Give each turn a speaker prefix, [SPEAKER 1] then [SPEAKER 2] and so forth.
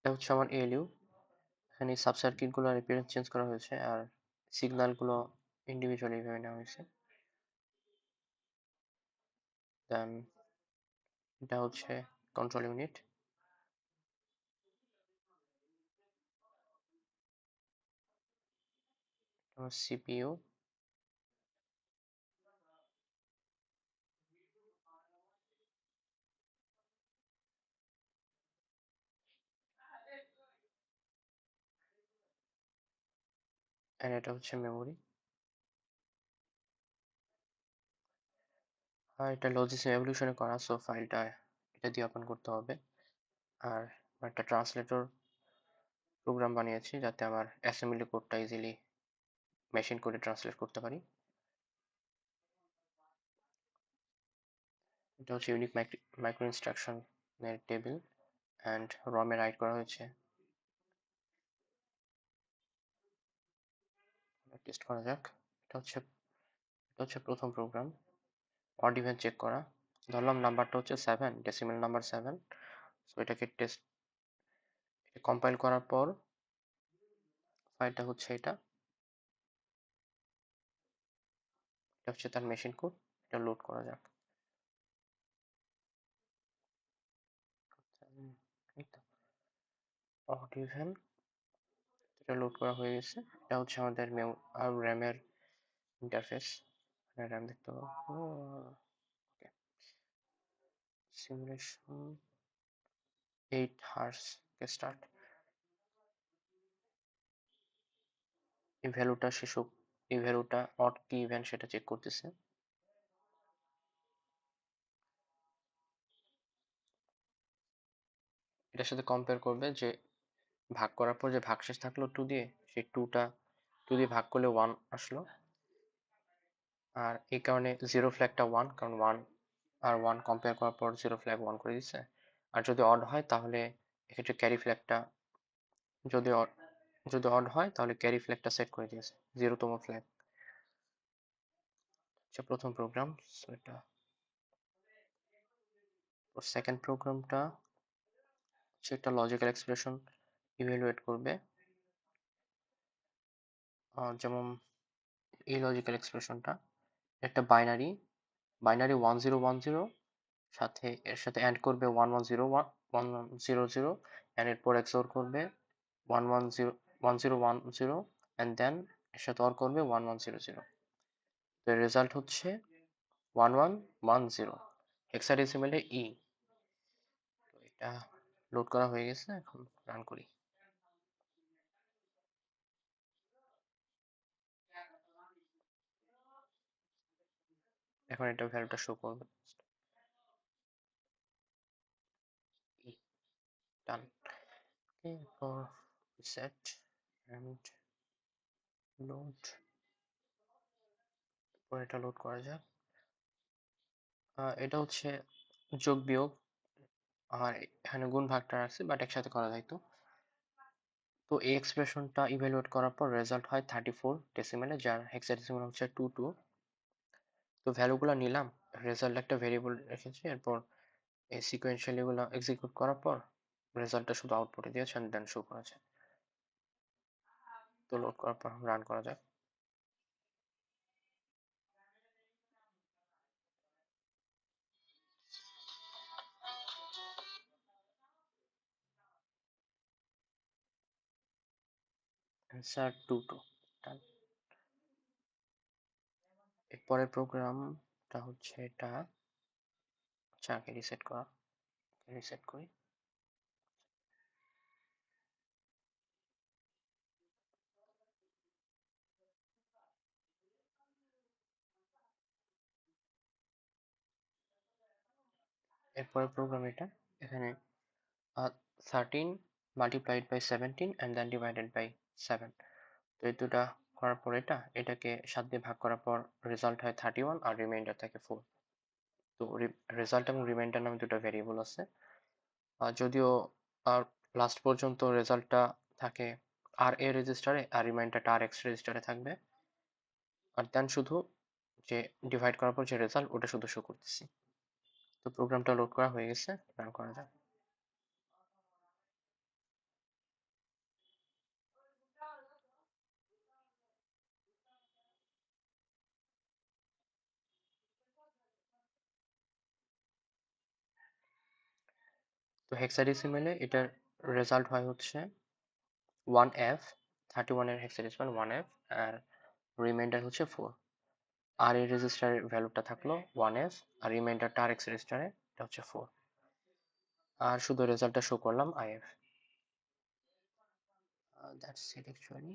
[SPEAKER 1] এটা হচ্ছে আমার এএলইউ। এখানে সাবসার্কিটগুলোর অ্যাপিয়ারেন্স চেঞ্জ করা হয়েছে আর সিগন্যালগুলো ইন্ডিভিজুয়ালি এভাবে নেওয়া হয়েছে। দেন এটা হচ্ছে কন্ট্রোল ইউনিট, আমার সিপিইউ, এন্ড এটা হচ্ছে মেমোরি। আর এটা লজিসিম এভলিউশনে করা, সো ফাইলটা এটা দিয়ে ওপেন করতে হবে। আর আমার একটা ট্রান্সলেটর প্রোগ্রাম বানিয়েছি যাতে আমার অ্যাসেম্বলি কোডটা ইজিলি মেশিন কোডে ট্রান্সলেট করতে পারি। এটা হচ্ছে ইউনিক মাইক্রো ইনস্ট্রাকশনের টেবিল অ্যান্ড রমে রাইট করা হয়েছে। টেস্ট করা যাক। এটা হচ্ছে প্রথম প্রোগ্রাম, অড ইভেন চেক করা। ধরলাম নাম্বারটা হচ্ছে 7, ডেসিমেল নাম্বার 7। সো এটাকে কম্পাইল করার পর ফাইলটা হচ্ছে এটা হচ্ছে তার মেশিন কোড। এটা লোড করা যাক। এই তো অড ইভেন, এটা লোড করা হয়ে গেছে। এটা হচ্ছে আমাদের র্যামের ইন্টারফেস। র্যাম দেখতে পাবো। সিমুলেশন 8 হার্স কে স্টার্ট। এই ভ্যালুটা শিশুক, এই ভ্যালুটা অড কি ইভেন্ট সেটা চেক করতেছে। এটার সাথে কম্পেয়ার করবে যে ভাগ করার পর যে ভাগশেষ থাকলো 2 দিয়ে, সেই 2টা 2 দিয়ে ভাগ করলে 1 আসলো। আর এই কারণে জিরো ফ্ল্যাগটা 1, কারণ 1 আর 1 কম্পেয়ার করার পর জিরো ফ্ল্যাগ 1 করে দিচ্ছে। আর যদি অড হয় তাহলে এক্ষেত্রে ক্যারি ফ্ল্যাগটা, যদি অড হয় তাহলে ক্যারি ফ্ল্যাগটা সেট করে দিয়েছে, 0তম ফ্ল্যাগ। আচ্ছা, প্রথম প্রোগ্রাম। সো এটা সেকেন্ড প্রোগ্রামটা হচ্ছে একটা লজিক্যাল এক্সপ্রেশন ইভ্যালুয়েট করবে। যেমন এই লজিক্যাল এক্সপ্রেশনটা একটা বাইনারি, বাইনারি 1010 সাথে এর সাথে অ্যান্ড করবে 1101 1100, অ্যান্ড এরপর এক্সওর করবে 110 1010, অ্যান্ড দেন এর সাথে অর করবে 1100। তো এর রেজাল্ট হচ্ছে 1110 হেক্সাডেসিমেলে ই। তো এটা লোড করা হয়ে গেছে, এখন রান করি। এখন এটা ভ্যালুটা শো করবে। ডান। এরপর সেট অ্যান্ড লোড, পর এটা লোড করা যাক। এটা হচ্ছে যোগ বিয়োগ, আর এখানে গুণ ভাগটা আছে বাট একসাথে করা যাইতো। তো এই এক্সপ্রেশনটা ইভ্যালুয়েট করার পর রেজাল্ট হয় 34 ডেসিমেলে, যার হেক্সাডেসিমেল হচ্ছে 22। তো ভ্যালুগুলো নিলাম, রেজাল্ট একটা ভেরিয়েবল রেখেছি, এরপর এই সিকোয়েন্সিয়ালি গুলো এক্সিকিউট করার পর রেজাল্টটা শুধু আউটপুটে দিয়েছে এন্ড দেন শো করেছে। তো লোড করার পর রান করা যাক। অ্যান্সার 22। এরপরের প্রোগ্রামটা হচ্ছে এটা। আচ্ছা, আগে রিসেট করা, রিসেট করি। এরপরের প্রোগ্রাম এটা। এখানে 13 multiplied by 17 and then divided by 7। তো এই দুটা করার পর এটাকে 7 দিয়ে ভাগ করার পর রেজাল্ট হয় 31 আর রিমাইন্ডার থাকে 4। তো রেজাল্ট এবং রিমাইন্ডার নামে দুটো ভেরিয়েবল আছে। যদিও আর লাস্ট পর্যন্ত রেজাল্টটা থাকে আর এ রেজিস্টারে আর রিমাইন্ডারটা আর এক্স রেজিস্টারে থাকবে। আর দেন শুধু যে ডিভাইড করার পর যে রেজাল্ট ওটা শুধু শো করতেছি। তো প্রোগ্রামটা লোড করা হয়ে গেছে, রান করা যাক। তো হেক্সাডেসিমেলে এটার রেজাল্ট হয় হচ্ছে 1F, 31 এর হেক্সাডেসিমাল 1F, আর রিমাইন্ডার হচ্ছে 4। আর এই রেজিস্টারের ভ্যালুটা থাকলো 1F, আর রিমাইন্ডারটা আর এক্স রেজিস্টারে এটা হচ্ছে 4। আর শুধু রেজাল্টটা শো করলাম IF। That's it actually.